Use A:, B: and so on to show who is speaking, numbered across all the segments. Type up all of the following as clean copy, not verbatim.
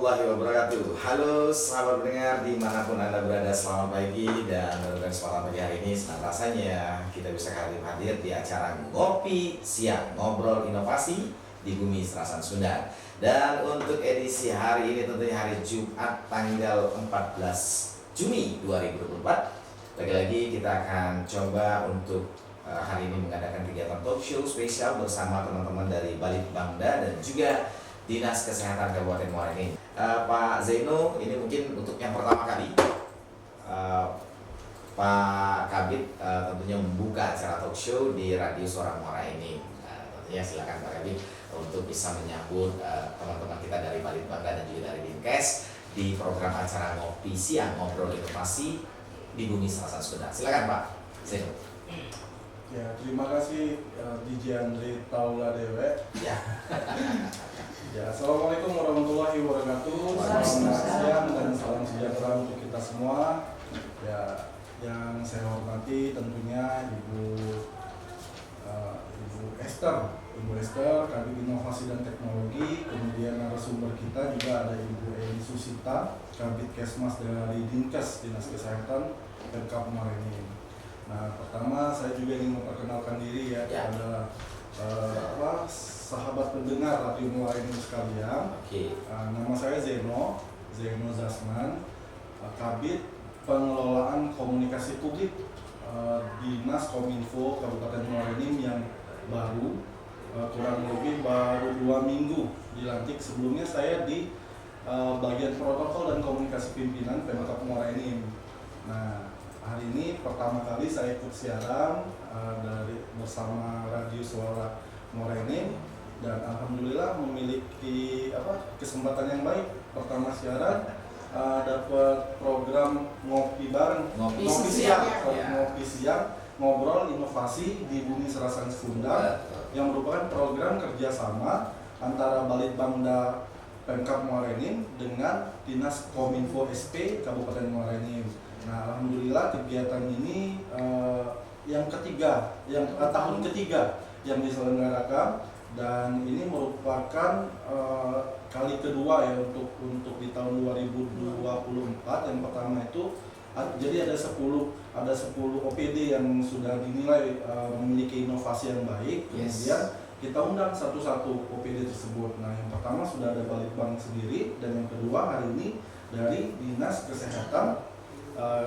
A: warahmatullahi wabarakatuh. Halo sahabat pendengar dimanapun Anda berada, selamat pagi. Dan mudah-mudahan selamat pagi hari ini senang rasanya kita bisa hadir di acara Ngopi Siang, Ngobrol Inovasi di Bumi Serasan Sunda. Dan untuk edisi hari ini tentunya hari Jumat tanggal 14 Juni 2024. Lagi-lagi kita akan coba untuk hari ini mengadakan kegiatan talk show spesial bersama teman-teman dari Balitbangda dan juga Dinas Kesehatan Kabupaten Muara Enim. Pak Zeno, ini mungkin untuk yang pertama kali Pak Kabid tentunya membuka acara talk show di Radio Suara Muara Enim. Tentunya silakan Pak Kabid untuk bisa menyambut teman-teman kita dari Balitbangda dan juga dari Dinkes di program acara Ngopi Siang Ngobrol Inovasi di Bumi Serasan Sunda. Silakan Pak Zeno.
B: Ya, terima kasih DJ Andre Taula Dewe.
A: Ya.
B: Ya, assalamualaikum warahmatullahi wabarakatuh. Selamat siang dan salam sejahtera untuk kita semua. Ya, yang saya hormati tentunya Ibu Esther, Kabid Inovasi dan Teknologi. Kemudian narasumber kita juga ada Ibu Eli Susita, Kabid Kesmas dari Dinkes, Dinas Kesehatan Pemkab Muara Enim. Nah, pertama saya juga ingin memperkenalkan diri ya kepada sahabat pendengar Radio Muara Enim sekalian. Nama saya Zeno Zasman, Kabid Pengelolaan Komunikasi Publik Dinas Kominfo Kabupaten Muara Enim yang baru, kurang lebih baru 2 minggu dilantik. Sebelumnya saya di bagian protokol dan komunikasi pimpinan Pemkab Muara Enim. Nah, hari ini pertama kali saya ikut siaran bersama Radio Suara Muara Enim dan alhamdulillah memiliki kesempatan yang baik. Pertama siaran dapat program ngopi bareng, ngopi siang ngobrol inovasi di Bumi Serasan Sunda yang merupakan program kerjasama antara Balitbangda Pemkab Muara Enim dengan Dinas Kominfo SP Kabupaten Muara Enim. Nah, alhamdulillah kegiatan ini tahun ketiga yang diselenggarakan dan ini merupakan kali kedua ya untuk di tahun 2024. Yang pertama itu jadi ada 10 OPD yang sudah dinilai memiliki inovasi yang baik. Kemudian kita undang satu-satu OPD tersebut. Nah, yang pertama sudah ada Balitbang sendiri dan yang kedua hari ini dari Dinas Kesehatan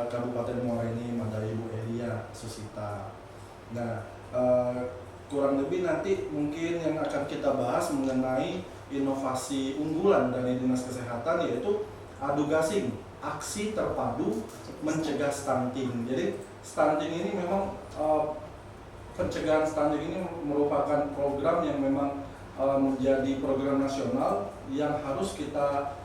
B: Kabupaten Muara Enim ada Ibu Elia Susita. Nah, kurang lebih nanti mungkin yang akan kita bahas mengenai inovasi unggulan dari Dinas Kesehatan yaitu adu gasing, aksi terpadu mencegah stunting. Jadi stunting ini memang pencegahan stunting ini merupakan program yang memang menjadi program nasional yang harus kita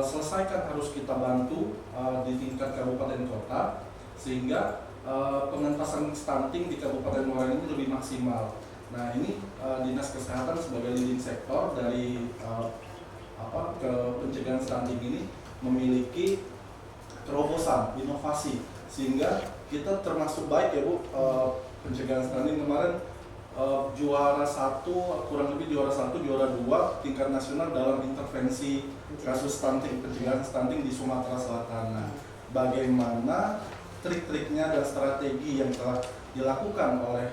B: selesaikan, harus kita bantu di tingkat kabupaten kota sehingga pengentasan stunting di Kabupaten Muara Enim lebih maksimal. Nah, ini Dinas Kesehatan sebagai leading sektor dari pencegahan stunting ini memiliki terobosan inovasi sehingga kita termasuk baik ya Bu. Pencegahan stunting kemarin juara 1, kurang lebih juara 1, juara 2 tingkat nasional dalam intervensi kasus stunting, pencegahan stunting di Sumatera Selatan. Nah, bagaimana trik-triknya dan strategi yang telah dilakukan oleh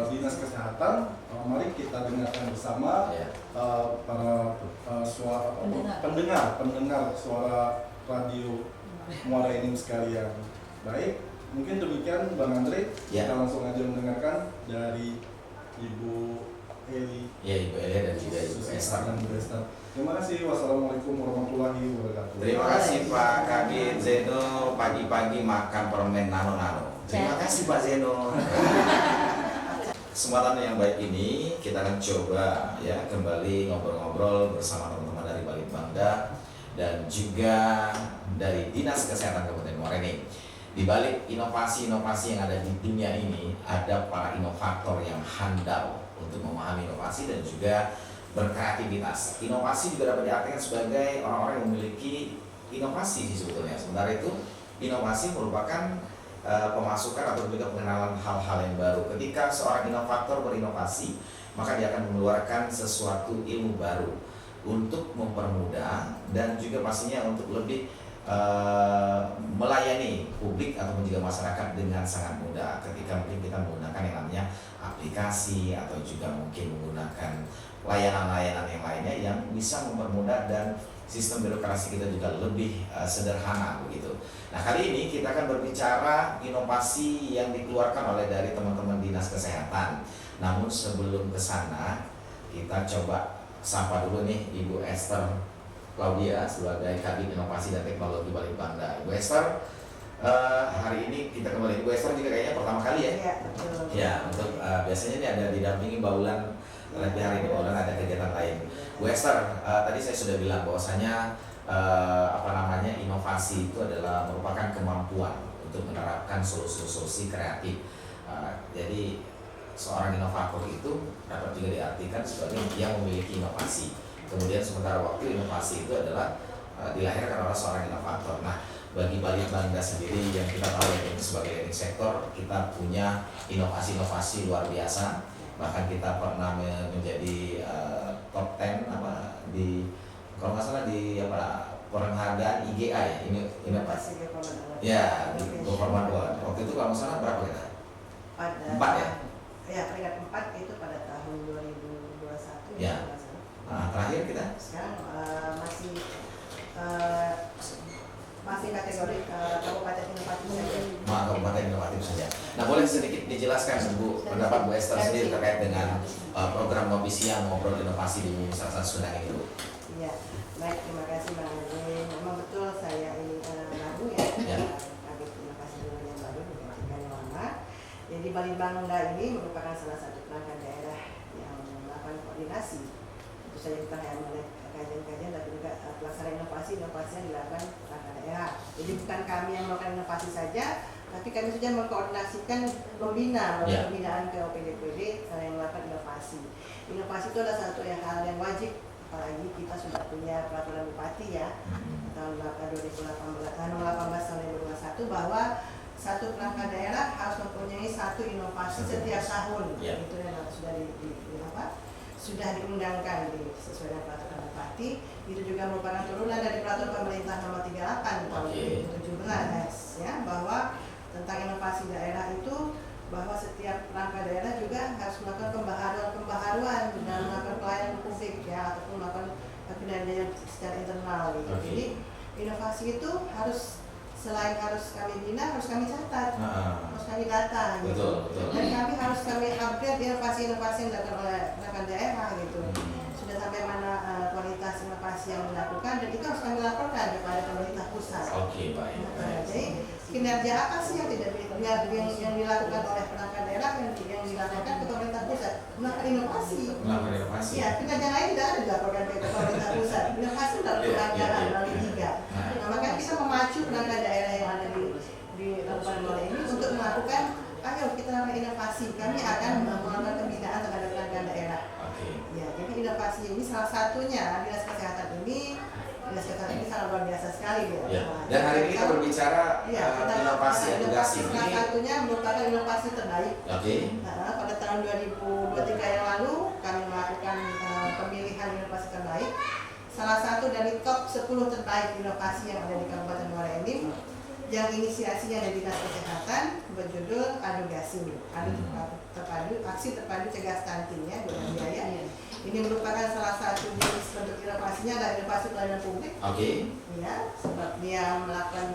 B: Dinas Kesehatan, mari kita dengarkan bersama para pendengar suara Radio Muara Enim sekalian. Baik, mungkin demikian Bang Andre, kita langsung aja mendengarkan dari Ibu Eli.
A: Ya, Ibu Eli dan juga Ibu
B: Esther. Terima kasih. Wassalamualaikum warahmatullahi wabarakatuh.
A: Terima kasih Pak Kabid Zeno, pagi-pagi makan permen nano-nano. Terima kasih Pak Zeno. Kesempatan yang baik ini kita akan coba ya kembali ngobrol-ngobrol bersama teman-teman dari Balitbangda dan juga dari Dinas Kesehatan Kabupaten Muara Enim. Di balik inovasi-inovasi yang ada di dunia ini, ada para inovator yang handal untuk memahami inovasi dan juga berkreativitas. Inovasi juga dapat diartikan sebagai orang-orang yang memiliki inovasi sih sebetulnya. Sementara itu, inovasi merupakan pemasukan atau juga pengenalan hal-hal yang baru. Ketika seorang inovator berinovasi, maka dia akan mengeluarkan sesuatu ilmu baru untuk mempermudah dan juga pastinya untuk lebih melayani publik ataupun juga masyarakat dengan sangat mudah ketika mungkin kita menggunakan yang namanya aplikasi atau juga mungkin menggunakan layanan-layanan yang lainnya yang bisa mempermudah dan sistem birokrasi kita juga lebih sederhana begitu. Nah, kali ini kita akan berbicara inovasi yang dikeluarkan oleh dari teman-teman Dinas Kesehatan. Namun sebelum ke sana, kita coba sapa dulu nih Ibu Esther Claudia sebagai Kabid Inovasi dan Teknologi Balitbangda. Ibu Esther, hari ini kita kembali. Ibu Esther juga kayaknya pertama kali ya?
C: Iya, betul.
A: Ya, untuk biasanya ini ada didampingi Mbak Ulan, tapi hari ini Mbak Ulan ada kegiatan lain. Bu Esther, tadi saya sudah bilang bahwasanya inovasi itu adalah merupakan kemampuan untuk menerapkan solusi-solusi kreatif. Jadi seorang inovator itu dapat juga diartikan sebagai yang memiliki inovasi. Kemudian sementara waktu inovasi itu adalah dilahirkan oleh seorang inovator. Nah, bagi Balitbangda sendiri yang kita tahu ya, ini sebagai leading sektor, kita punya inovasi-inovasi luar biasa. Bahkan kita pernah menjadi top 10 di, kalau nggak salah di penghargaan IGA ya, ini inovasi. Ya, di Government Award. Waktu itu kalau nggak salah berapa kita? 4 ya?
C: Ya, peringkat 4 itu pada tahun 2021
A: ya. Terakhir kita?
C: Sekarang masih kategori kabupaten inovatif saja.
A: Kabupaten inovatif saja. Nah, boleh sedikit dijelaskan Bu pendapat Bu Esther sendiri terkait dengan program Ngopi Siang Ngobrol Inovasi di Universitas Sunda ini, Bu?
C: Iya, baik, terima kasih Bang Azwin. Memang betul saya ini baru ya. Kabit Inovasi yang baru digantikan yang lama. Jadi Balitbangda ini merupakan salah satu perangkat daerah yang melakukan koordinasi. Tentu saja kita hanya melihat kajian-kajian dan juga pelaksanaan inovasi yang dilakukan perangkat daerah. Jadi bukan kami yang melakukan inovasi saja, tapi kami saja mengkoordinasikan pembina pembinaan ke OPD-OPD yang melakukan inovasi. Inovasi itu adalah satu hal yang wajib, apalagi kita sudah punya peraturan bupati ya tahun 2018 tahun 2021 bahwa satu perangkat daerah harus mempunyai satu inovasi setiap tahun. Itu yang sudah diundangkan sesuai dengan peraturan bupati. Itu juga merupakan turunan dari peraturan pemerintah nomor 38 tahun 2017 ya, bahwa tentang inovasi daerah itu bahwa setiap perangkat daerah juga harus melakukan pembaharuan dan melakukan pelayanan publik ya, ataupun melakukan kinerja secara internal gitu. Jadi inovasi itu selain harus kami bina, harus kami catat, harus kami data gitu. Dan kami upgrade inovasi-inovasi yang dilakukan oleh perangkat daerah gitu. Sudah sampai mana kualitas inovasi yang dilakukan, dan itu harus kami laporkan kepada pemerintah pusat.
A: Oke, baik.
C: Jadi kinerja apa sih yang yang dilakukan oleh perangkat daerah yang dilakukan ke pemerintah pusat? Melakukan inovasi. Ya, kinerja lain tidak ada dilaporkan ke pemerintah pusat. Inovasi dilakukan melalui 3. Nah, maka kita memacu perangkat daerah yang ada di Kabupaten Muara ini untuk melakukan, ayo kita lakukan inovasi. Kami akan melakukan pembinaan terhadap perangkat daerah. Ya, jadi inovasi ini salah satunya Dinas Kesehatan ini sangat luar biasa sekali ya.
A: Dan hari ini kita berbicara inovasi edukasi.
C: Salah satunya merupakan inovasi terbaik. Pada tahun 2023 yang lalu kami melakukan pemilihan inovasi terbaik. Salah satu dari top 10 terbaik inovasi yang ada di Kabupaten Muara Enim yang inisiasinya dari Dinas Kesehatan berjudul Aksi Terpadu Cegah Stunting ya, bukan biaya. Ini merupakan salah satu jenis bentuk inovasinya adalah inovasi pelayanan publik. Ya, sebab dia melakukan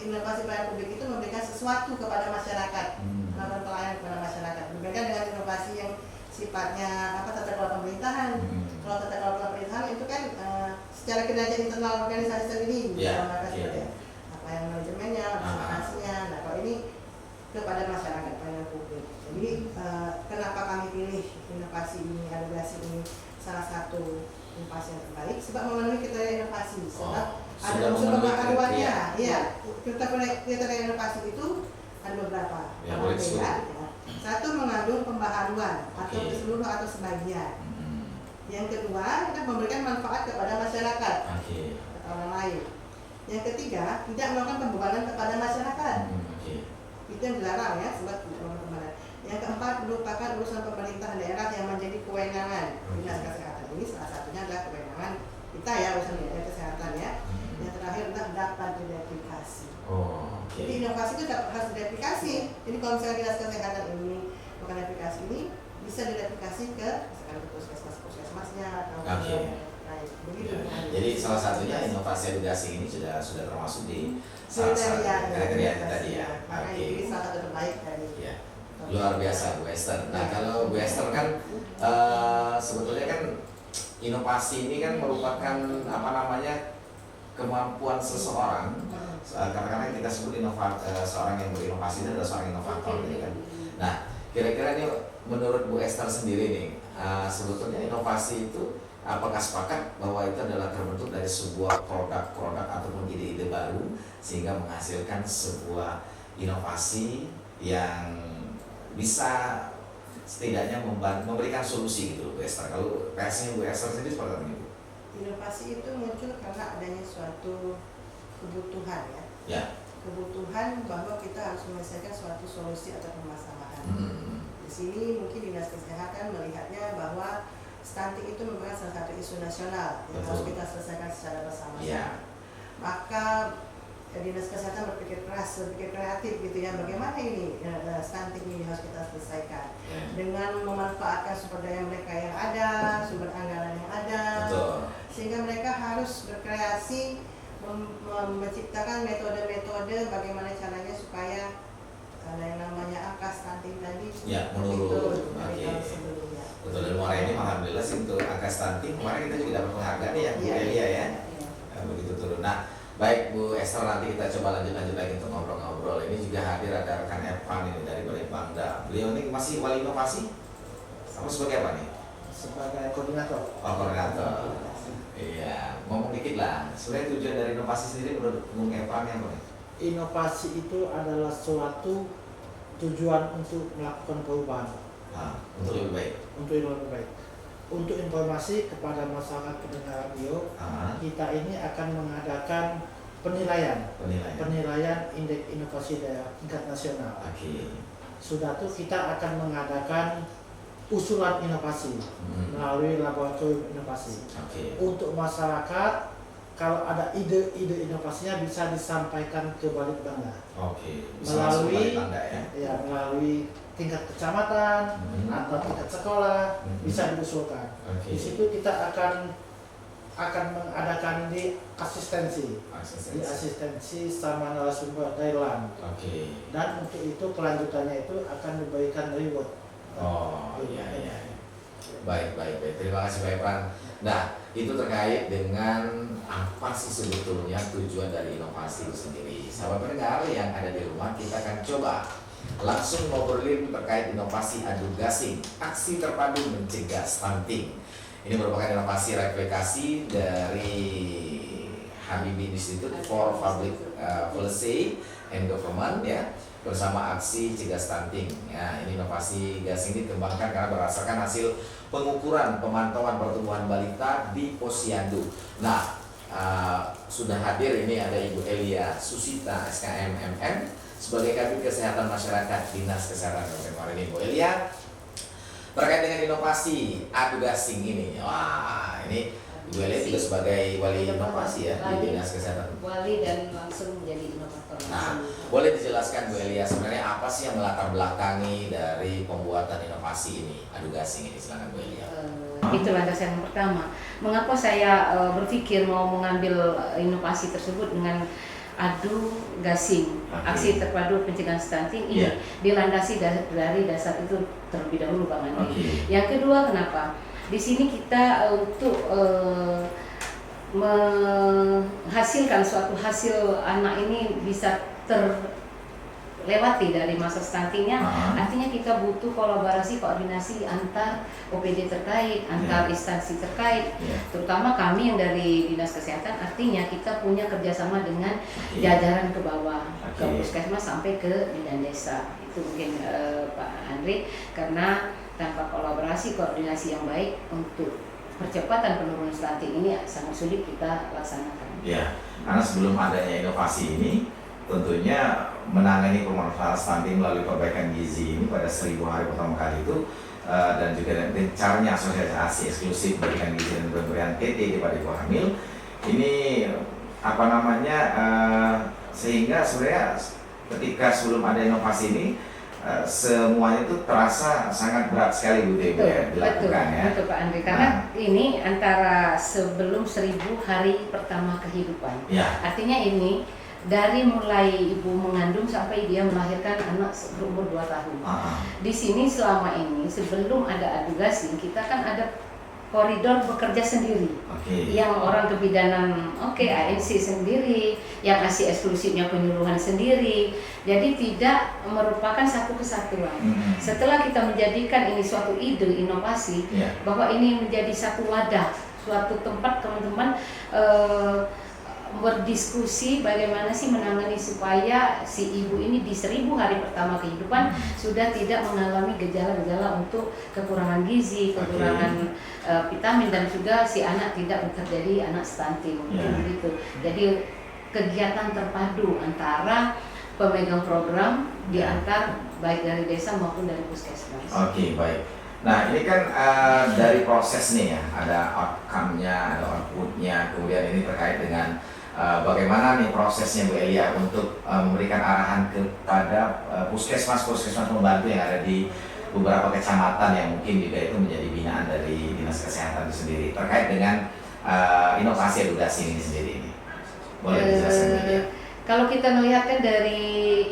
C: inovasi pelayanan publik itu memberikan sesuatu kepada masyarakat, melakukan pelayanan kepada masyarakat. Berbeda dengan inovasi yang sifatnya tata kelola pemerintahan. Kalau tata kelola pemerintahan itu kan secara kinerja internal organisasi sendiri, apa yang manajemennya, administrasinya. Nah, kalau ini kepada masyarakat, pelayanan publik. Jadi kenapa kami pilih inovasi ini, edukasi ini salah satu inovasi yang terbaik? Sebab memenuhi kriteria inovasi. Sebab ada unsur pembaharuannya. Iya, kriteria inovasi itu ada beberapa. Satu, mengandung pembaharuan atau keseluruhan atau sebagian. Yang kedua, kita memberikan manfaat kepada masyarakat atau orang lain. Yang ketiga, tidak melakukan pembebanan kepada masyarakat. Itu yang dilarang ya, sebab tidak melakukan pembebanan. Yang keempat, merupakan urusan pemerintah daerah yang menjadi kewenangan Dinas Kesehatan. Ini salah satunya adalah kewenangan kita kita ya, misalnya ya, kesehatan ya. Yang terakhir adalah dapat direplikasi.
A: Oh, oke.
C: Jadi inovasi itu harus direplikasi. Jadi kalau misalnya dinas kesehatan ini bukan replikasi ini, bisa direplikasi ke misalkan ke puskesmasnya atau
A: Oke.
C: lain. Begitu.
A: Ya, jadi salah satunya inovasi edukasi ini sudah termasuk di salah satu kriteria tadi ya.
C: Makanya
A: Oke.
C: ini salah satu terbaik dari
A: Ya. Luar biasa Bu Esther. Nah kalau Bu Esther kan sebetulnya kan inovasi ini kan merupakan apa namanya kemampuan seseorang. Kadang-kadang kita sebut seorang yang berinovasi itu adalah seorang inovator, gitu kan. Nah kira-kira ini menurut Bu Esther sendiri nih, sebetulnya inovasi itu apakah sepakat bahwa itu adalah terbentuk dari sebuah produk-produk ataupun ide-ide baru sehingga menghasilkan sebuah inovasi yang bisa setidaknya memberikan solusi gitu Bu Esther. Kalau versinya Bu Esther sendiri seperti apa Bu?
C: Inovasi itu muncul karena adanya suatu kebutuhan ya.
A: Ya.
C: Kebutuhan bahwa kita harus menyelesaikan suatu solusi atau permasalahan. Di sini mungkin dinas kesehatan melihatnya bahwa stunting itu merupakan salah satu isu nasional yang harus kita selesaikan secara bersama-sama.
A: Ya.
C: Maka dinas kesehatan berpikir keras, berpikir kreatif gitu ya, bagaimana ini stunting ini harus kita selesaikan dengan memanfaatkan sumber daya mereka yang ada, sumber anggaran yang ada.
A: Betul.
C: Sehingga mereka harus berkreasi menciptakan metode-metode bagaimana caranya supaya ada yang namanya angka stunting tadi
A: menurun.
C: dari
A: Oke.
C: tahun sebelumnya.
A: Betul, dan muara ini alhamdulillah sih untuk angka stunting kemarin kita juga dapat penghargaan ya Bu Elia ya. Begitu turun. Nah baik Bu Esther, nanti kita coba lanjut lagi untuk ngobrol-ngobrol. Ini juga hadir ada rekan Evan ini dari Balitbangda. Beliau ini masih wali inovasi? Kamu sebagai apa nih?
D: Sebagai koordinator.
A: Oh, koordinator. Iya, ngomong dikit lah. Sebenarnya tujuan dari inovasi sendiri menurut Bung Evan yang apa?
D: Inovasi itu adalah suatu tujuan untuk melakukan perubahan.
A: Untuk lebih baik.
D: Untuk yang lebih baik. Untuk informasi kepada masyarakat pendengar radio, kita ini akan mengadakan penilaian indeks inovasi daerah tingkat nasional.
A: Oke.
D: Sudah tuh kita akan mengadakan usulan inovasi melalui laboratorium inovasi.
A: Oke.
D: Untuk masyarakat, kalau ada ide-ide inovasinya bisa disampaikan ke Balitbangda.
A: Oke.
D: Melalui
A: Balitbangda ya.
D: Melalui tingkat kecamatan atau tingkat sekolah bisa diusulkan.
A: Oke.
D: Di situ kita akan mengadakan di asistensi sama narasumber Thailand.
A: Oke.
D: Dan untuk itu kelanjutannya itu akan diberikan reward.
A: Oh iya. Baik. Terima kasih Pak Evan. Nah itu terkait dengan apa sih sebetulnya tujuan dari inovasi itu sendiri. Sahabat pendengar yang ada di rumah, kita akan coba langsung ngobrolin terkait inovasi adu gasing, aksi terpadu mencegah stunting. Ini merupakan inovasi replikasi dari Habibie Institute for Public Policy and Government ya, bersama aksi cegah stunting. Ya, ini inovasi gasing dikembangkan karena berdasarkan hasil pengukuran pemantauan pertumbuhan balita di Posyandu. Nah, sudah hadir ini ada Ibu Elia Susita SKM MM sebagai Kabid Kesehatan Masyarakat Dinas Kesehatan Kabupaten Muara ini. Bu Elia, terkait dengan inovasi adu gasing ini, wah ini Ibu Elia juga sebagai wali inovasi ya di Dinas Kesehatan.
E: Wali dan langsung menjadi inovator.
A: Nah, boleh dijelaskan Bu Elia sebenarnya apa sih yang melatar belakangi dari pembuatan inovasi ini adu gasing ini? Silakan Bu Elia.
E: Itu landasan yang pertama. Mengapa saya berpikir mau mengambil inovasi tersebut dengan adu gasing, aksi terpadu pencegahan stunting ini dilandasi dari dasar itu terlebih dahulu Bang Andi. Yang kedua, kenapa? Di sini kita untuk menghasilkan suatu hasil anak ini bisa terlewati dari masa stuntingnya, artinya kita butuh kolaborasi, koordinasi antar OPD terkait, antar instansi terkait, terutama kami yang dari Dinas Kesehatan, artinya kita punya kerjasama dengan jajaran ke bawah, ke puskesmas sampai ke bidan desa. Itu mungkin Pak Andre, karena tanpa kolaborasi, koordinasi yang baik untuk percepatan penurunan stunting ini sangat sulit kita laksanakan.
A: Ya, karena sebelum adanya inovasi ini, tentunya menangani permasalahan stunting melalui perbaikan gizi ini pada 1000 hari pertama kali itu dan juga caranya asosiasi eksklusif berikan gizi dan pemberian PT kepada ibu hamil ini apa namanya sehingga sebenarnya ketika sebelum ada inovasi ini semuanya itu terasa sangat berat sekali Bu Dewi ya, dilakukan ya.
E: Betul Pak Andri, karena ini antara sebelum 1000 hari pertama kehidupan.
A: Ya.
E: Artinya ini dari mulai ibu mengandung sampai dia melahirkan anak berumur 2 tahun. Di sini selama ini sebelum ada adugasi kita kan ada koridor bekerja sendiri, yang orang kebidanan ANC sendiri, yang ASI eksklusifnya penyuluhan sendiri, jadi tidak merupakan satu kesatuan. Setelah kita menjadikan ini suatu ide inovasi, bahwa ini menjadi satu wadah, suatu tempat teman-teman berdiskusi bagaimana sih menangani supaya si ibu ini di 1000 hari pertama kehidupan sudah tidak mengalami gejala-gejala untuk kekurangan gizi, kekurangan vitamin, dan juga si anak tidak terjadi anak stunting. Begitu. Jadi kegiatan terpadu antara pemegang program diantar baik dari desa maupun dari puskesmas.
A: Oke, baik. Nah ini kan dari proses nih ya, ada outcome-nya, ada output-nya, kemudian ini terkait dengan bagaimana nih prosesnya Bu Elia untuk memberikan arahan kepada puskesmas-puskesmas pembantu yang ada di beberapa kecamatan yang mungkin juga itu menjadi binaan dari Dinas Kesehatan itu sendiri terkait dengan inovasi edukasi ini sendiri ini. Boleh dijelaskan Bu Elia?
E: Kalau kita melihatkan dari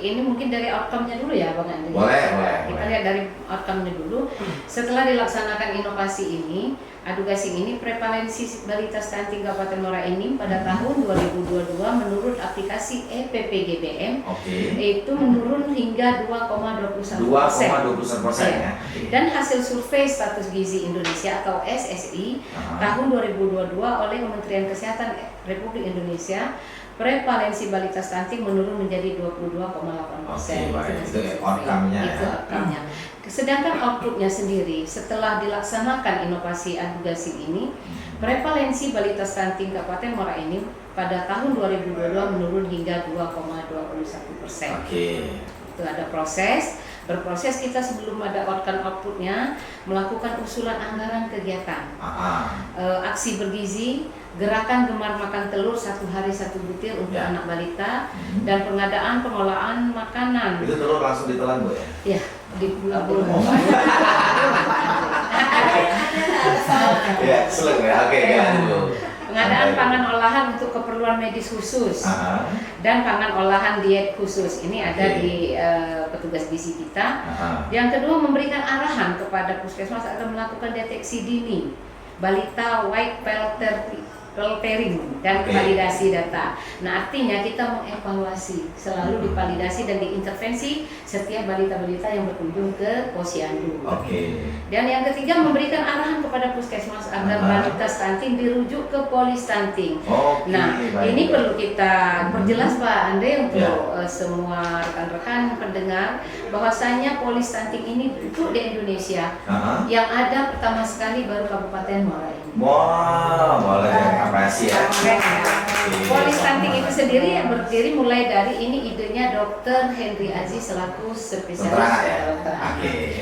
E: ini mungkin dari outcome-nya dulu ya Bang Andri.
A: Boleh.
E: Kita lihat dari outcome-nya dulu. Setelah dilaksanakan inovasi ini, adugasi ini, prevalensi balita stunting Kabupaten Muara Enim pada tahun 2022 menurut aplikasi EPPGBM itu menurun hingga 2,21%.
A: 2,21% ya.
E: Dan hasil survei status gizi Indonesia atau SSI tahun 2022 oleh Kementerian Kesehatan Republik Indonesia, prevalensi balita stunting menurun menjadi 22,8%.
A: Itu outcome-nya ya.
E: Sedangkan outputnya sendiri setelah dilaksanakan inovasi adugasi ini, prevalensi balita stunting Kabupaten Muara Enim pada tahun 2022 menurun hingga 2,21%. Itu ada berproses kita sebelum ada outputnya melakukan usulan anggaran kegiatan, aksi bergizi, gerakan gemar makan telur 1 hari 1 butir untuk anak balita, dan pengadaan pengolahan makanan.
A: Itu telur langsung ditelan Bu ya?
E: Ya, di bulan.
A: Ya, seleng ya. Oke,
E: Pengadaan pangan olahan untuk keperluan medis khusus dan pangan olahan diet khusus. Ini ada di petugas gizi kita. Yang kedua, memberikan arahan kepada puskesmas agar melakukan deteksi dini balita white peltering dan validasi data. Nah, artinya kita mengevaluasi, selalu divalidasi dan diintervensi setiap balita-balita yang berkunjung ke posyandu. Dan yang ketiga, memberikan arahan kepada puskesmas agar balita stunting dirujuk ke polistunting. Nah, ini perlu kita perjelas Pak Andre untuk semua rekan-rekan pendengar bahwasanya polistunting ini untuk di Indonesia yang ada pertama sekali baru Kabupaten Muara Enim.
A: Boleh apresiasi ya.
E: Polistunting itu sendiri yang berdiri mulai dari ini idenya Dr. Henry Aziz selaku spesialis dokter.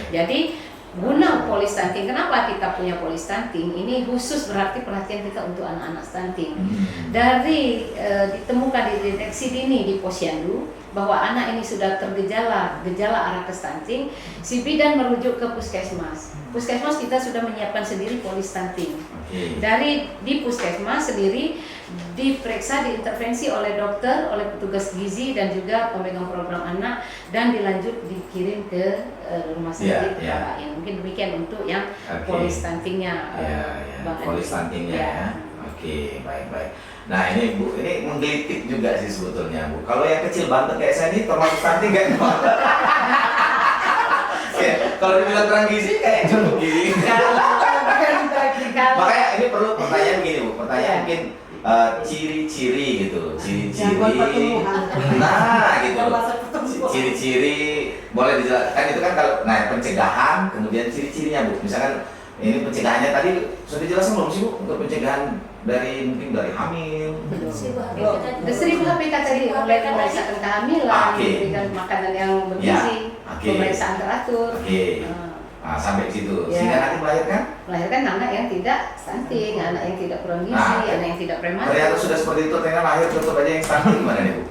E: Jadi guna polistunting, kenapa kita punya polistunting? Ini khusus berarti perhatian kita untuk anak-anak stunting. Dari ditemukan dideteksi dini di posyandu bahwa anak ini sudah gejala arah ke stunting, si bidan merujuk ke puskesmas. Puskesmas kita sudah menyiapkan sendiri polistunting. Dari di puskesmas sendiri diperiksa, diintervensi oleh dokter, oleh petugas gizi dan juga pemegang program anak, dan dilanjut dikirim ke rumah sakit lain. Mungkin demikian untuk yang polistuntingnya.
A: Polistuntingnya. Baik. Nah ini Bu, ini menggelitik juga sih sebetulnya Bu. Kalau yang kecil banget kayak saya ini termasuk stunting kan? Kalau dibilang kurang gizi kayak cukup gizi. Makanya ini perlu pertanyaan gini Bu, pertanyaan mungkin ciri-ciri gitu, ciri-ciri. Nah gitu. Ciri-ciri boleh dijelaskan itu kan kalau pencegahan, kemudian ciri-cirinya Bu. Misalkan ini pencegahannya tadi sudah dijelaskan belum sih Bu untuk pencegahan mungkin dari hamil?
E: 1000 HPK tadi mulai pemeriksaan kehamilan, memberikan makanan yang bergizi, pemeriksaan teratur.
A: Nah, sampai situ.
E: Ya.
A: Sehingga nanti melahirkan?
E: Melahirkan anak yang tidak stunting, anak yang tidak kurang gizi,
A: Nah,
E: anak yang tidak prematur.
A: ternyata sudah seperti itu, ternyata lahir tetap aja yang stunting gimana nih Bu?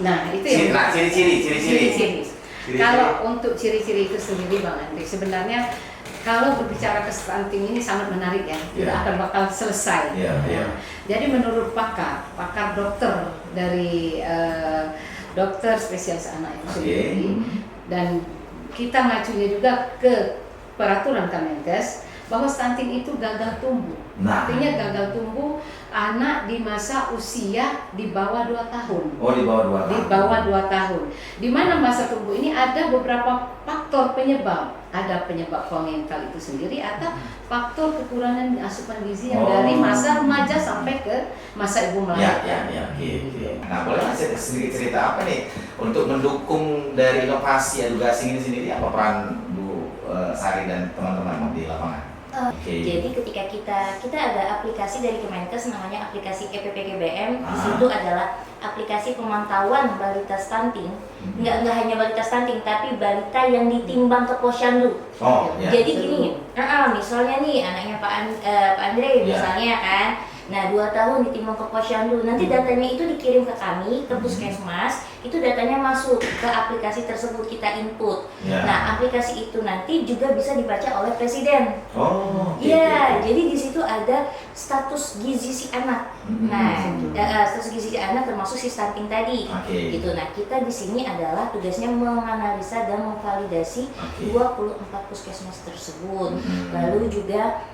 E: Nah, itu yang
A: Nah, ciri-ciri.
E: Ciri-ciri. Kalau untuk ciri-ciri itu sendiri Bang Andri, sebenarnya kalau berbicara ke stunting ini sangat menarik ya, tidak akan bakal selesai. Jadi menurut pakar dokter dari dokter spesialis anak itu sendiri, dan kita ngacunya juga ke peraturan Kemenkes bahwa stunting itu gagal tumbuh. Artinya gagal tumbuh anak di masa usia di bawah 2 tahun.
A: Oh, di bawah 2 tahun.
E: Di bawah 2 tahun. Di mana masa tumbuh ini ada beberapa faktor penyebab. Ada penyebab kongenital itu sendiri atau faktor kekurangan asupan gizi yang dari masa remaja sampai ke masa ibu melahirkan.
A: Oke. Nah, boleh sedikit cerita apa nih untuk mendukung dari inovasi edukasi ini sendiri, apa peran Bu Sari dan teman-teman di lapangan?
F: Jadi ketika kita ada aplikasi dari Kemenkes namanya aplikasi EPPGBM. Di situ adalah aplikasi pemantauan balita stunting. Nggak hanya balita stunting, tapi balita yang ditimbang ke posyandu. Jadi gini, misalnya nih anaknya Pak Andre misalnya kan, nah 2 tahun ditimbang ke posyandu, nanti datanya itu dikirim ke kami, ke puskesmas, itu datanya masuk ke aplikasi tersebut, kita input. Nah aplikasi itu nanti juga bisa dibaca oleh presiden. Jadi di situ ada status gizi si anak. Nah status gizi si anak termasuk si stunting tadi. Gitu. Nah kita di sini adalah tugasnya menganalisa dan memvalidasi 24 puskesmas tersebut. Lalu juga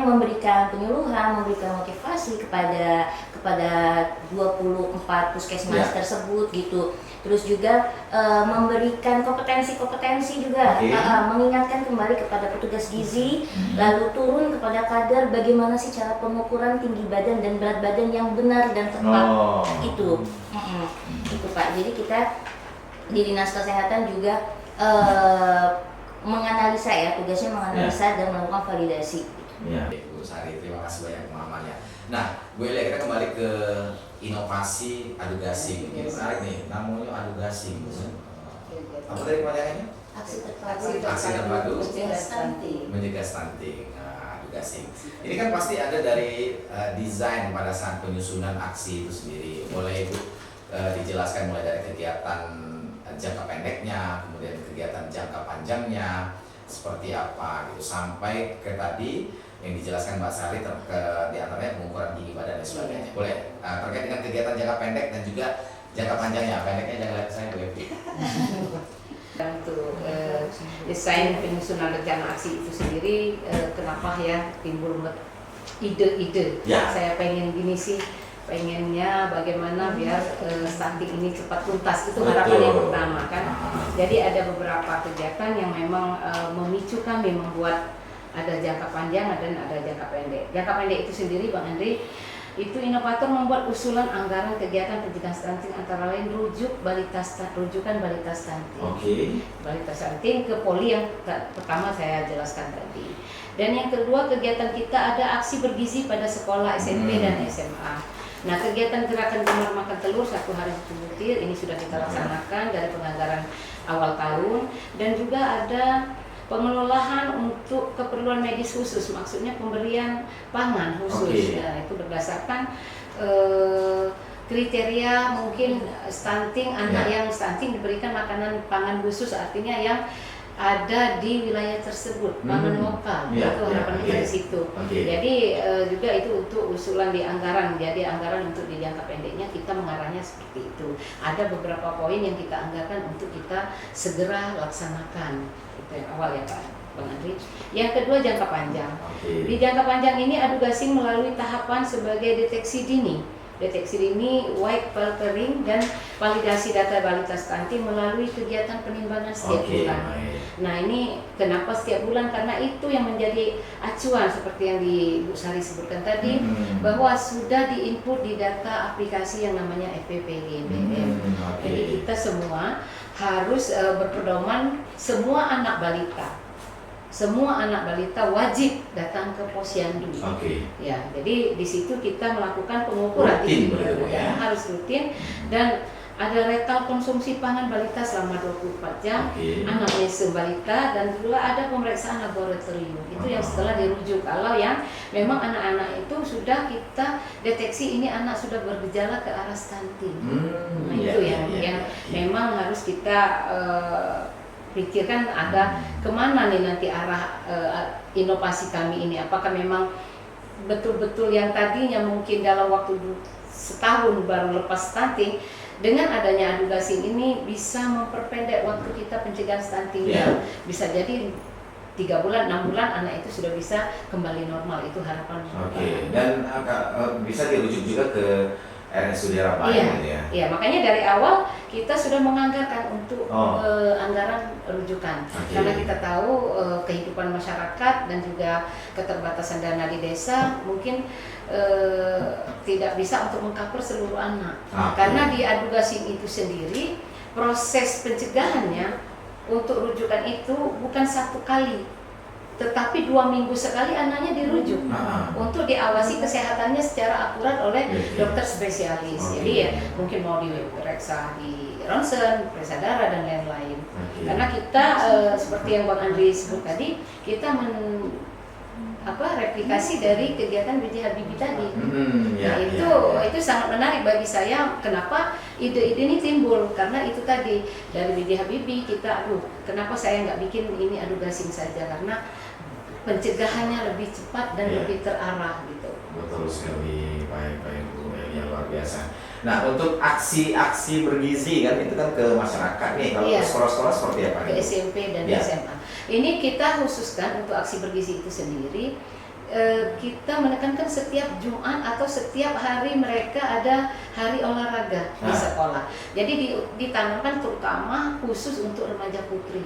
F: memberikan penyuluhan, memberikan motivasi kepada 24 puskesmas tersebut gitu. Terus juga memberikan kompetensi juga, mengingatkan kembali kepada petugas gizi, lalu turun kepada kader bagaimana sih cara pengukuran tinggi badan dan berat badan yang benar dan tepat. Itu Pak. Jadi kita di Dinas Kesehatan juga menganalisa tugasnya menganalisa dan melakukan validasi.
A: Bu Sari, terima kasih banyak pemahamannya. Nah, Bu Elia, kita kembali ke inovasi adu gasing. Ini menarik nih, namanya adu gasing. Apa tadi kepanjangannya? Aksi terpadu mencegah stunting. Adu gasing. Ini kan pasti ada dari desain pada saat penyusunan aksi itu sendiri. Boleh Ibu dijelaskan mulai dari kegiatan jangka pendeknya, kemudian kegiatan jangka panjangnya seperti apa gitu, sampai ke tadi yang dijelaskan Mbak Sari di antaranya pengukuran tinggi badan dan sebagainya. Boleh terkait dengan kegiatan jangka pendek dan juga jangka panjangnya. Pendeknya jangan lihat saya Bu Evi.
E: Untuk desain penyusunan rencana aksi itu sendiri, kenapa ya timbul ide-ide? Saya pengen gini sih, pengennya bagaimana biar stunting ini cepat tuntas, itu harapan yang pertama kan. Jadi ada beberapa kegiatan yang memang memicu kami membuat ada jangka panjang dan ada jangka pendek. Jangka pendek itu sendiri Bang Andri, itu inovator membuat usulan anggaran kegiatan pencegahan stunting antara lain rujukan balita stunting. Balita stunting ke poli yang pertama saya jelaskan tadi. Dan yang kedua, kegiatan kita ada aksi bergizi pada sekolah SMP dan SMA. Nah, kegiatan gerakan donor makan telur 1 hari 1 butir ini sudah kita laksanakan dari penganggaran awal tahun, dan juga ada pengelolaan untuk keperluan medis khusus, maksudnya pemberian pangan khusus. Nah, itu berdasarkan kriteria mungkin stunting, anak yang stunting diberikan makanan pangan khusus, artinya yang ada di wilayah tersebut, pangan lokal. Itu harapan kita di situ. Jadi juga itu untuk usulan di anggaran. Jadi anggaran untuk di jangka pendeknya kita mengarahnya seperti itu. Ada beberapa poin yang kita anggarkan untuk kita segera laksanakan. Itu yang awal ya Pak Bang Andri. Yang kedua, jangka panjang. Di jangka panjang ini adu gasing melalui tahapan sebagai deteksi dini, white filtering, dan validasi data balita stunting melalui kegiatan penimbangan setiap bulan. Nah, ini kenapa setiap bulan? Karena itu yang menjadi acuan seperti yang Bu Sari sebutkan tadi, bahwa sudah diinput di data aplikasi yang namanya EPPGBM. Jadi kita semua harus berpedoman, semua anak balita wajib datang ke posyandu. Ya, jadi di situ kita melakukan pengukuran tinggi badan, harus rutin, dan ada rekal konsumsi pangan balita selama 24 jam,
A: Oke.
E: anamnesa balita, dan juga ada pemeriksaan laboratorium. Itu yang setelah dirujuk. Kalau yang memang anak-anak itu sudah kita deteksi ini anak sudah bergejala ke arah stunting. Nah itu yang memang harus kita pikirkan ada kemana nih nanti arah inovasi kami ini. Apakah memang betul-betul yang tadinya mungkin dalam waktu setahun baru lepas stunting, dengan adanya Adugasin ini bisa memperpendek waktu kita pencegahan stuntingnya. Bisa jadi 3 bulan, 6 bulan anak itu sudah bisa kembali normal. Itu harapan.
A: Oke. Dan bisa dirujuk juga ke RSUD Rapael gitu ya?
E: Iya, makanya dari awal kita sudah menganggarkan untuk anggaran rujukan. Karena kita tahu kehidupan masyarakat dan juga keterbatasan dana di desa mungkin tidak bisa untuk mengcover seluruh anak. Karena di Adugasin itu sendiri proses pencegahannya untuk rujukan itu bukan 1 kali, tetapi 2 minggu sekali anaknya dirujuk untuk diawasi kesehatannya secara akurat oleh dokter spesialis. Jadi ya mungkin mau diperiksa di ronsen, periksa darah dan lain-lain. Karena kita seperti yang Bang Andri sebut tadi, kita replikasi dari kegiatan B.J. Habibie tadi. Itu sangat menarik bagi saya. Kenapa ide-ide ini timbul? Karena itu tadi dari B.J. Habibie kita, kenapa saya nggak bikin ini Adugasin saja? Karena pencegahannya lebih cepat dan lebih terarah gitu.
A: Betul sekali, baik Bu Elia, luar biasa. Nah untuk aksi-aksi bergizi kan itu kan ke masyarakat nih. Kalau ke sekolah-sekolah seperti apa?
E: Ke SMP dan SMA. Ini kita khususkan untuk aksi bergizi itu sendiri. Kita menekankan setiap Jumat atau setiap hari mereka ada hari olahraga di sekolah. Jadi ditanamkan terutama khusus untuk remaja putri.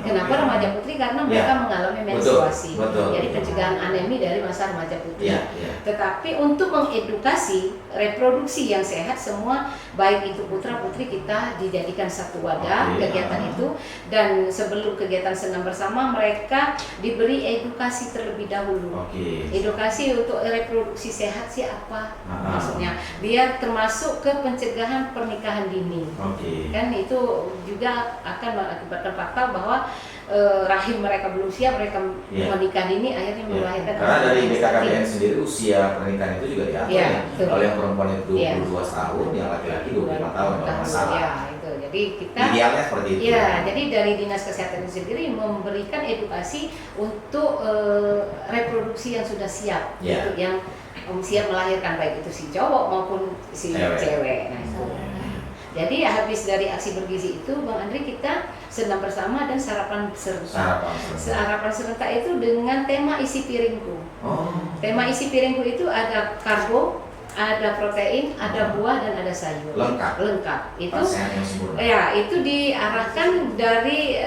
E: Kenapa remaja putri? Karena mereka mengalami menstruasi. Jadi pencegahan anemi dari masa remaja putri. Tetapi untuk mengedukasi reproduksi yang sehat semua, baik itu putra putri, kita dijadikan satu wadah kegiatan itu. Dan sebelum kegiatan senam bersama, mereka diberi edukasi terlebih dahulu. Edukasi untuk reproduksi sehat sih apa maksudnya, biar termasuk ke pencegahan pernikahan dini. Kan itu juga akan mengakibatkan fatal bahwa rahim mereka belum siap, mereka menikah dini akhirnya melahirkan.
A: Karena dari BKKBN sendiri usia pernikahan itu juga diatur. Kalau yang perempuan itu 22 tahun, yang laki-laki 25 tahun kalau nggak salah.
E: Jadi kita
A: idealnya seperti itu.
E: Jadi dari Dinas Kesehatan itu sendiri memberikan edukasi untuk reproduksi yang sudah siap, gitu, yang siap melahirkan, baik itu si cowok maupun si cewek. Nah, itu. Jadi habis dari aksi bergizi itu, Bang Andri, kita senam bersama dan sarapan serentak. Sarapan serentak itu dengan tema isi piringku. Tema isi piringku itu ada karbo, ada protein, ada buah dan ada sayur. Lengkap. Itu itu diarahkan dari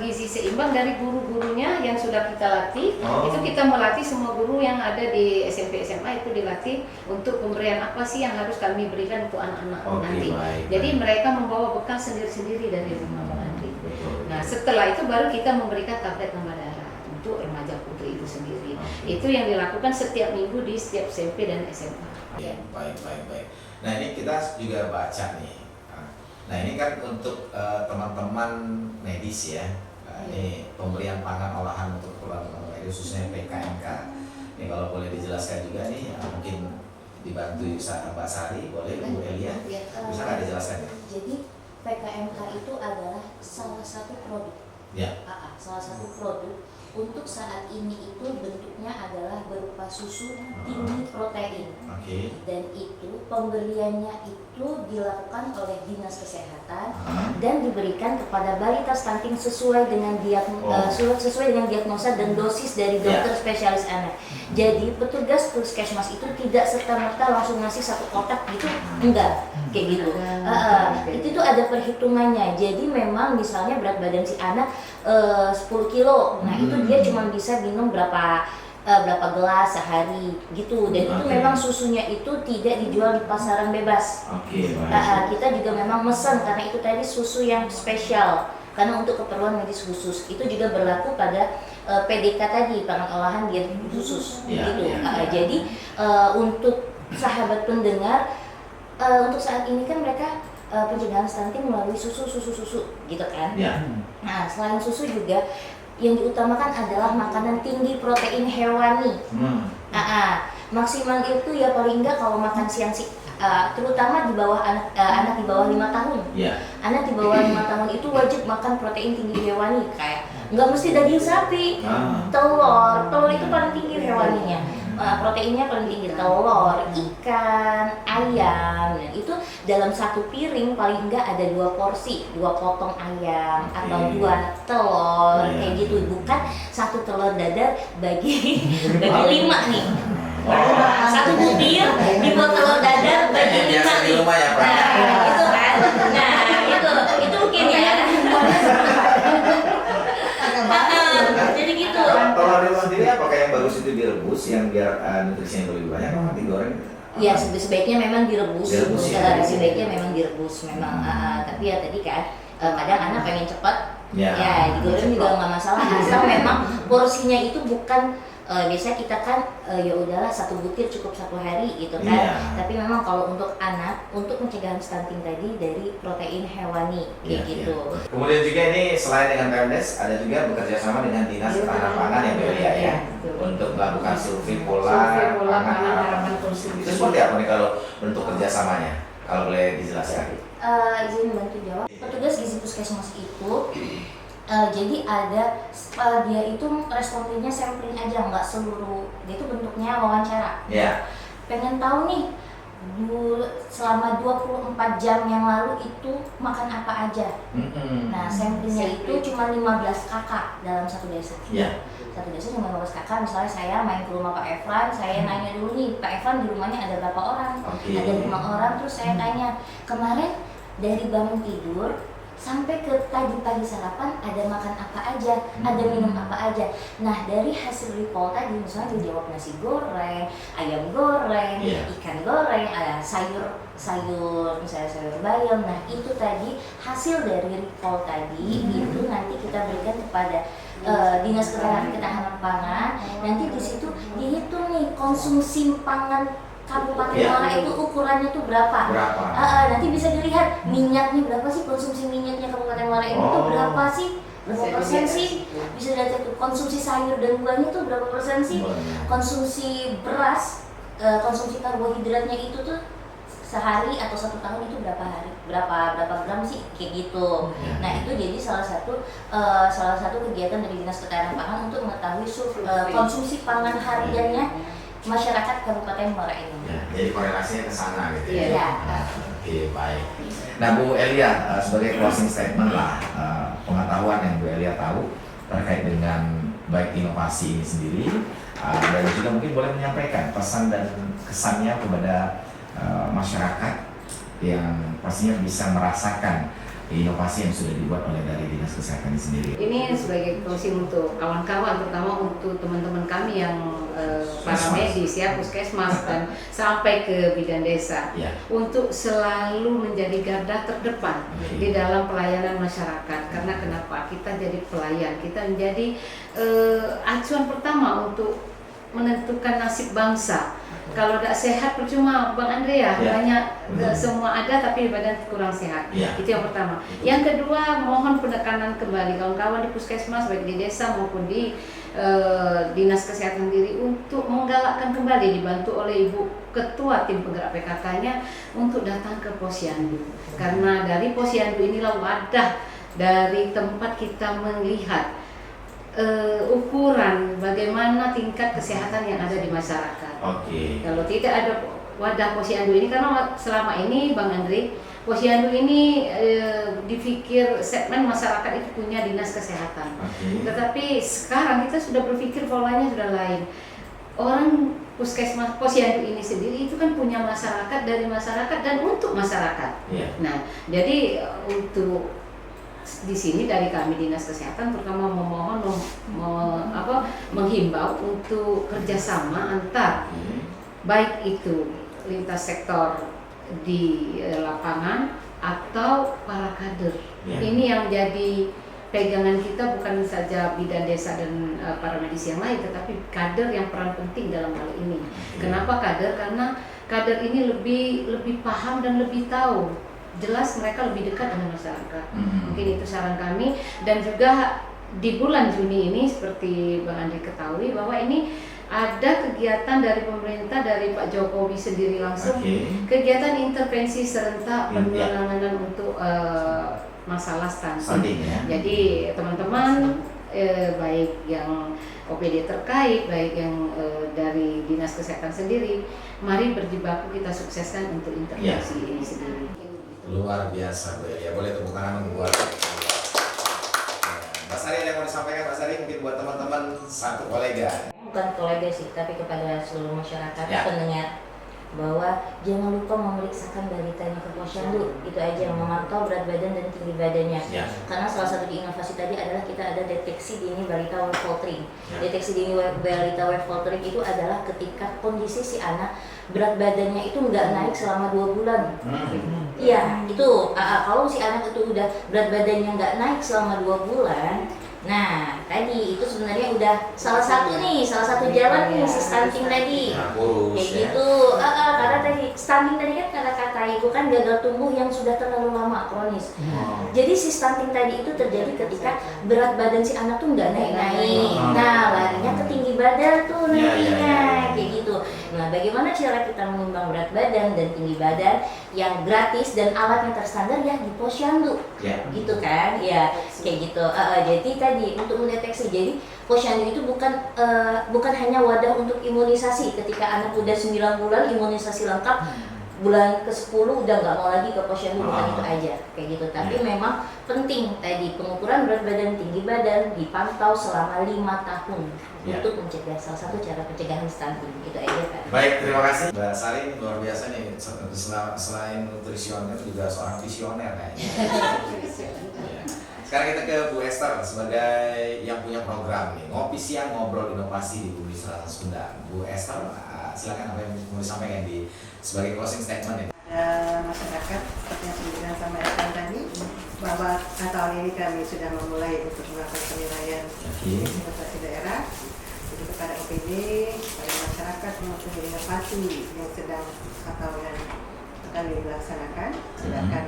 E: gizi seimbang dari guru-gurunya yang sudah kita latih. Itu kita melatih semua guru yang ada di SMP SMA itu dilatih untuk pemberian apa sih yang harus kami berikan untuk anak-anak nanti. Jadi mereka membawa bekal sendiri-sendiri dari rumah Bang Andri. Nah, setelah itu baru kita memberikan tablet tambah darah untuk remaja putri itu sendiri. Itu yang dilakukan setiap minggu di setiap SMP dan SMA.
A: Baik. Nah ini kita juga baca nih. Nah ini kan untuk teman-teman medis ya. Ini pemberian pangan olahan untuk keperluan medis khususnya PKMK. Ini kalau boleh dijelaskan juga nih, mungkin dibantu Mbak Sari, boleh Bu Elia? Bisa nggak dijelaskan ya?
F: Jadi PKMK itu adalah salah satu produk. Salah satu produk. Untuk saat ini itu bentuknya adalah berupa susu tinggi protein. Dan itu pemberiannya itu dilakukan oleh Dinas Kesehatan dan diberikan kepada balita stunting sesuai dengan diagnosa dan dosis dari dokter spesialis anak. Jadi petugas puskesmas itu tidak serta-merta langsung ngasih 1 kotak gitu, enggak kayak gitu. Itu tuh ada perhitungannya. Jadi memang misalnya berat badan si anak 10 kilo, nah itu dia cuma bisa minum berapa gelas sehari gitu, dan itu memang susunya itu tidak dijual di pasaran bebas. Kita juga memang mesen karena itu tadi susu yang spesial karena untuk keperluan medis khusus. Itu juga berlaku pada PDK tadi, pangan olahan diet khusus gitu. Jadi untuk sahabat pendengar, untuk saat ini kan mereka pencegahan stunting melalui susu gitu kan.
A: Ya.
F: Nah, selain susu juga yang diutamakan adalah makanan tinggi protein hewani. Maksimal itu ya paling enggak kalau makan siang terutama di bawah anak di bawah 5 tahun.
A: Ya.
F: Anak di bawah 5 tahun itu wajib makan protein tinggi hewani, kayak nggak mesti daging sapi, telur itu paling tinggi hewaninya. Proteinnya paling tinggi, telur, ikan, ayam. Nah, itu dalam satu piring paling enggak ada 2 porsi, 2 potong ayam atau 2 telur kayak gitu, bukan 1 telur dadar bagi 5 nih. Satu butir dibuat telur dadar bagi 5
A: Biasa di
F: nih.
A: rumah ya, Pak.
F: Nah, itu kan. Nah, itu mungkin ya. Jadi gitu.
A: Kalau di rumah sendiri apakah yang bagus itu direbus yang biar nutrisinya lebih banyak atau digoreng?
F: Ya sebaiknya memang direbus.
A: Direbus ya.
F: Sebaiknya memang direbus memang. Tapi ya tadi kan kadang anak pengen cepat. Ya digoreng juga nggak masalah asal memang porsinya itu bukan biasanya kita kan ya udahlah 1 butir cukup 1 hari gitu kan. Tapi memang kalau untuk anak untuk pencegahan stunting tadi dari protein hewani kayak gitu.
A: Kemudian juga ini selain dengan Pemdes ada juga bekerja sama dengan Dinas Ketahanan Pangan ya Bu Elia ya untuk melakukan survei pola pangan harapan konsumsi. Itu seperti apa nih kalau bentuk kerjasamanya? Kalau boleh dijelaskan.
F: Izin bantu jawab. Petugas gizi puskesmas itu jadi ada dia itu respondennya sampling aja, nggak seluruh, dia itu bentuknya wawancara. Pengen tahu nih selama 24 jam yang lalu itu makan apa aja. Nah samplingnya itu cuma 15 kakak dalam satu desa. Satu desa cuma 15 kakak. Misalnya saya main ke rumah Pak Efran, saya nanya dulu nih Pak Efran di rumahnya ada berapa orang? Ada 5 orang. Terus saya tanya kemarin dari bangun tidur sampai ke tadi pagi sarapan ada makan apa aja, ada minum apa aja. Nah dari hasil report tadi misalnya dijawab nasi goreng, ayam goreng, ikan goreng, sayur misalnya sayur bayam. Nah itu tadi hasil dari report tadi itu nanti kita berikan kepada Dinas Ketahanan Pangan. Nanti di situ dihitung nih konsumsi pangan Kabupaten Muara itu ukurannya tuh berapa? Nanti bisa dilihat minyaknya berapa sih, konsumsi minyaknya Kabupaten Muara itu berapa sih? Berapa persen sih? Bisa dilihat tuh konsumsi sayur dan buahnya tuh berapa persen sih? Konsumsi beras, konsumsi karbohidratnya itu tuh sehari atau 1 tahun itu berapa gram sih kayak gitu. Nah itu jadi salah satu kegiatan dari Dinas Ketahanan Pangan untuk mengetahui konsumsi pangan hariannya masyarakat Kabupaten Muara ini.
A: Jadi korelasinya ke sana gitu ya.
F: Iya.
A: Oke, baik. Nah Bu Elia, sebagai closing statement lah, pengetahuan yang Bu Elia tahu terkait dengan baik inovasi ini sendiri, dan juga mungkin boleh menyampaikan pesan dan kesannya kepada masyarakat yang pastinya bisa merasakan inovasi yang sudah dibuat oleh dari Dinas Kesehatan ini sendiri.
E: Ini sebagai closing untuk kawan-kawan, terutama untuk teman-teman kami yang para medis ya, puskesmas dan sampai ke bidan desa, untuk selalu menjadi garda terdepan di dalam pelayanan masyarakat. Karena kenapa? Kita jadi pelayan, kita menjadi acuan pertama untuk menentukan nasib bangsa. Kalau tidak sehat percuma Bang Andrea, banyak semua ada tapi badan kurang sehat. Itu yang pertama. Yang kedua, mohon penekanan kembali kawan-kawan di puskesmas baik di desa maupun di Dinas Kesehatan sendiri untuk menggalakkan kembali, dibantu oleh Ibu Ketua Tim Penggerak PKK-nya untuk datang ke Posyandu. Karena dari Posyandu inilah wadah dari tempat kita melihat ukuran bagaimana tingkat kesehatan yang ada di masyarakat. Kalau tidak ada wadah Posyandu ini, karena selama ini Bang Andri, Posyandu ini dipikir segmen masyarakat itu punya dinas kesehatan. Tetapi sekarang kita sudah berpikir polanya sudah lain. Orang puskesmas Posyandu ini sendiri itu kan punya masyarakat, dari masyarakat dan untuk masyarakat. Nah, jadi untuk di sini dari kami Dinas Kesehatan terutama memohon menghimbau untuk kerjasama antar baik itu lintas sektor di lapangan atau para kader. Ini yang jadi pegangan kita, bukan saja bidan desa dan para medis yang lain, tetapi kader yang peran penting dalam hal ini. Kenapa kader? Karena kader ini lebih paham dan lebih tahu jelas mereka lebih dekat dengan masyarakat. Mungkin itu saran kami. Dan juga di bulan Juni ini seperti Bang Andri ketahui bahwa ini ada kegiatan dari pemerintah, dari Pak Jokowi sendiri langsung, kegiatan intervensi serentak penanganan untuk masalah stunting. Jadi teman-teman baik yang OPD terkait, baik yang dari Dinas Kesehatan sendiri, mari berjibaku kita sukseskan untuk intervensi ini sendiri.
A: Luar biasa, Bu ya. Boleh tepuk tangan buat Mbak Sari, ada yang mau disampaikan Mbak Sari mungkin buat teman-teman satu kolega?
F: Bukan kolega sih, tapi kepada seluruh masyarakat pendengar, bahwa jangan lupa memeriksakan balitanya ke posyandu. Itu aja, memantau berat badan dan tinggi badannya. Karena salah satu di inovasi tadi adalah kita ada deteksi dini balita wave faltering. Deteksi dini balita wave faltering itu adalah ketika kondisi si anak berat badannya itu nggak naik selama 2 bulan. Iya, itu kalau si anak itu udah berat badannya nggak naik selama 2 bulan, nah tadi itu sebenarnya udah salah satu jalan nih si stunting tadi. Kayak gitu. Karena tadi stunting tadi kan kata-kata ibu kan gagal tumbuh yang sudah terlalu lama kronis. Jadi si stunting tadi itu terjadi ketika berat badan si anak tuh nggak naik-naik. Nah, larinya ke tinggi badan tuh nantinya. Kayak gitu. Nah, bagaimana cara kita menimbang berat badan dan tinggi badan yang gratis dan alatnya terstandar ya di posyandu, gitu kan? Ya, kayak gitu. Jadi tadi untuk mendeteksi, jadi posyandu itu bukan hanya wadah untuk imunisasi. Ketika anak udah 9 bulan imunisasi lengkap, bulan ke-10 udah nggak mau lagi ke posyandu, bukan itu aja, kayak gitu. Tapi memang penting tadi pengukuran berat badan, tinggi badan dipantau selama 5 tahun untuk mencegah, salah satu cara pencegahan stunting. Itu aja kan.
A: Baik, terima kasih Mbak Sari, luar biasa nih. Selain nutrisioner juga seorang visioner kayaknya. Sekarang kita ke Bu Esther sebagai yang punya program nih, Ngopi Siang Ngobrol Inovasi di Bumi Selatan Sunda. Bu Esther, silakan apa yang mau disampaikan sebagai closing statement ini.
C: Masyarakat seperti yang dibilang sama Evan tadi, bahwa tahun ini kami sudah memulai untuk melakukan penilaian inovasi daerah. Jadi kepada OPD, kepada masyarakat maupun inovasi yang sedang atau yang akan dilaksanakan, silakan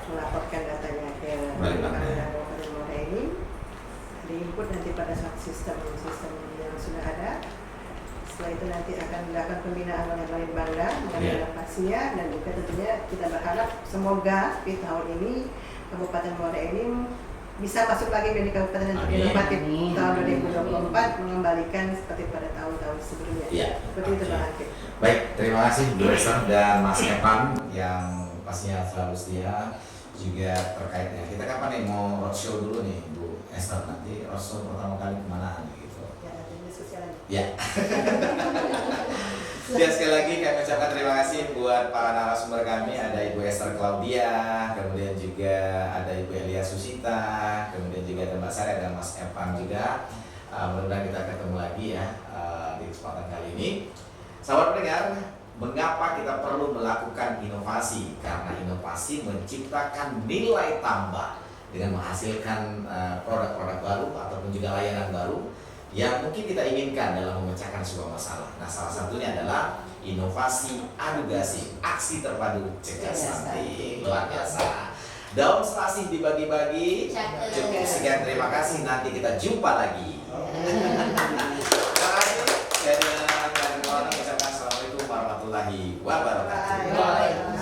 C: melaporkan datanya ke Kabupaten Muara Enim, diinput nanti pada suatu sistem yang sudah ada. Setelah itu nanti akan dilakukan pembinaan oleh Balai Bangda mengenai inovasinya, dan juga tentunya kita berharap semoga di tahun ini Kabupaten Muara Enim bisa masuk lagi menjadi kabupaten yang inovatif tahun 2024, mengembalikan seperti pada tahun-tahun sebelumnya. Seperti itu Bang Akif.
A: Baik, terima kasih Bu Esther dan Mas Evan yang pastinya selalu setia juga terkaitnya. Kita kapan nih mau roadshow dulu nih Bu Esther, nanti roadshow pertama kali kemana gitu?
C: Di sosial aja.
A: Dan sekali lagi kami ucapkan terima kasih buat para narasumber kami. Ada Ibu Esther Claudia, kemudian juga ada Ibu Elia Susita, kemudian juga ada Mbak Sari, ada Mas Evan juga. Mudah-mudahan kita ketemu lagi ya di kesempatan kali ini. Sahabat pendengar, mengapa kita perlu melakukan inovasi? Karena inovasi menciptakan nilai tambah dengan menghasilkan produk-produk baru ataupun juga layanan baru yang mungkin kita inginkan dalam memecahkan sebuah masalah. Nah, salah satunya adalah inovasi adugasi, aksi terpadu cegah stunting. Luar biasa. Daun selasih dibagi-bagi. Cukup sekian, terima kasih. Nanti kita jumpa lagi. Terima kasih. Saya Assalamualaikum warahmatullahi wabarakatuh.